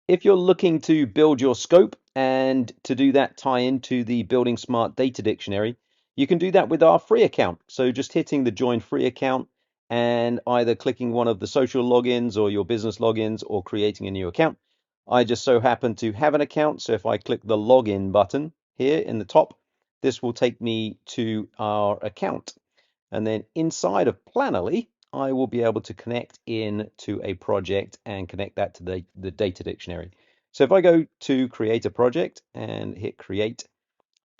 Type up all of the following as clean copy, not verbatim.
If you're looking to build your scope and to do that tie into the buildingSMART data dictionary, you can do that with our free account. So just hitting the join free account and either clicking one of the social logins or your business logins or creating a new account. I just so happen to have an account. So if I click the login button here in the top, this will take me to our account. And then inside of Plannerly, I will be able to connect in to a project and connect that to the data dictionary. So if I go to create a project and hit create,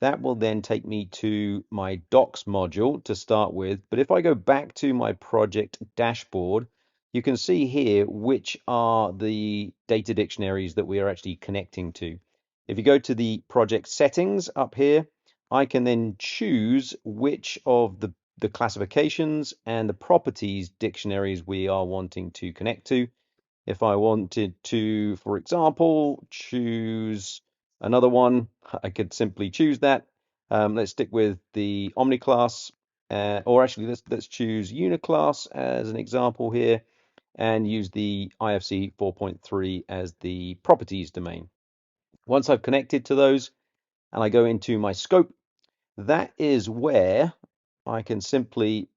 that will then take me to my docs module to start with. But if I go back to my project dashboard, you can see here which are the data dictionaries that we are actually connecting to. If you go to the project settings up here, I can then choose which of the classifications and the properties dictionaries we are wanting to connect to. If I wanted to, for example, choose another one, I could simply choose that. Let's stick with the Omniclass, or actually let's choose Uniclass as an example here and use the IFC 4.3 as the properties domain. Once I've connected to those and I go into my scope, that is where I can simply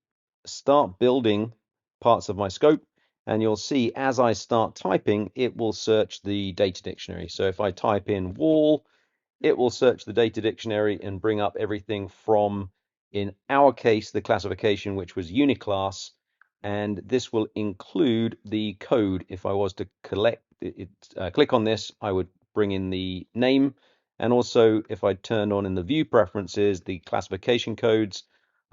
start building parts of my scope, and you'll see as I start typing, it will search the data dictionary. So if I type in wall, it will search the data dictionary and bring up everything from, in our case, the classification, which was Uniclass, and this will include the code. If I was to click on this, I would bring in the name, and also if I turned on in the view preferences, the classification codes,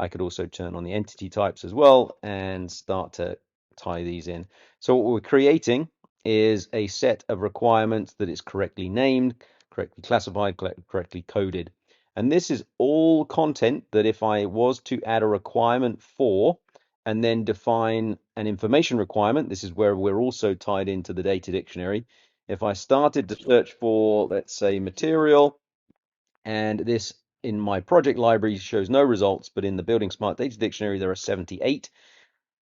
I could also turn on the entity types as well and start to tie these in. So what we're creating is a set of requirements that is correctly named, correctly classified, correctly coded. And this is all content that if I was to add a requirement for and then define an information requirement, this is where we're also tied into the data dictionary. If I started to search for, let's say, material, and this in my project library shows no results, but in the buildingSMART data dictionary, there are 78.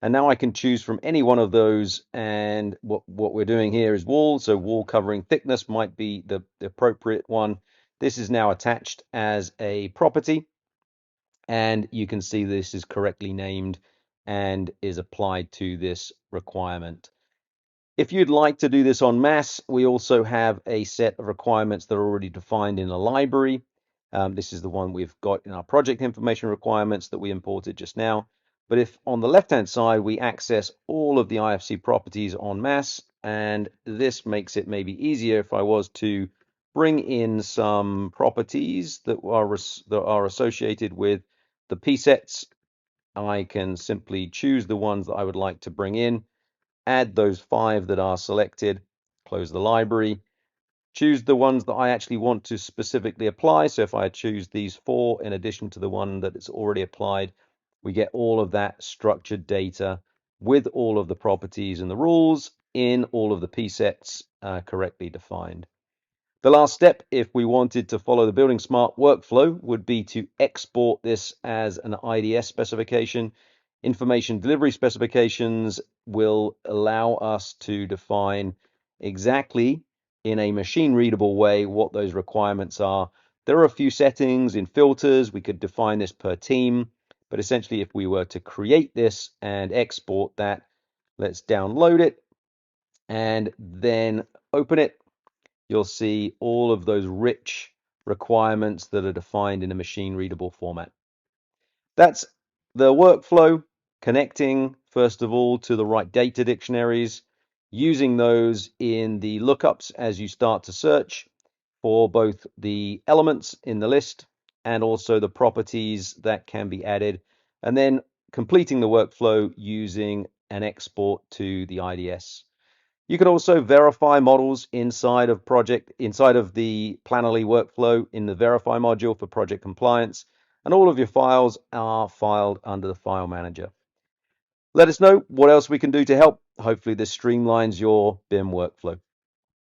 And now I can choose from any one of those. And what we're doing here is wall. So wall covering thickness might be the appropriate one. This is now attached as a property. And you can see this is correctly named and is applied to this requirement. If you'd like to do this en masse, we also have a set of requirements that are already defined in a library. This is the one we've got in our project information requirements that we imported just now. But if on the left-hand side, we access all of the IFC properties en masse, and this makes it maybe easier if I was to bring in some properties that are associated with the P sets, I can simply choose the ones that I would like to bring in, add those 5 that are selected, close the library, choose the ones that I actually want to specifically apply. So if I choose these 4 in addition to the one that is already applied, we get all of that structured data with all of the properties and the rules in all of the P sets correctly defined. The last step, if we wanted to follow the buildingSMART workflow, would be to export this as an IDS specification. Information delivery specifications will allow us to define exactly in a machine readable way what those requirements are. There are a few settings in filters. We could define this per team, but essentially if we were to create this and export that, let's download it and then open it. You'll see all of those rich requirements that are defined in a machine readable format. That's the workflow, connecting first of all to the right data dictionaries, using those in the lookups as you start to search for both the elements in the list and also the properties that can be added, and then completing the workflow using an export to the IDS. You can also verify models inside of the Plannerly workflow in the verify module for project compliance, and all of your files are filed under the file manager. Let us know what else we can do to help. Hopefully this streamlines your BIM workflow.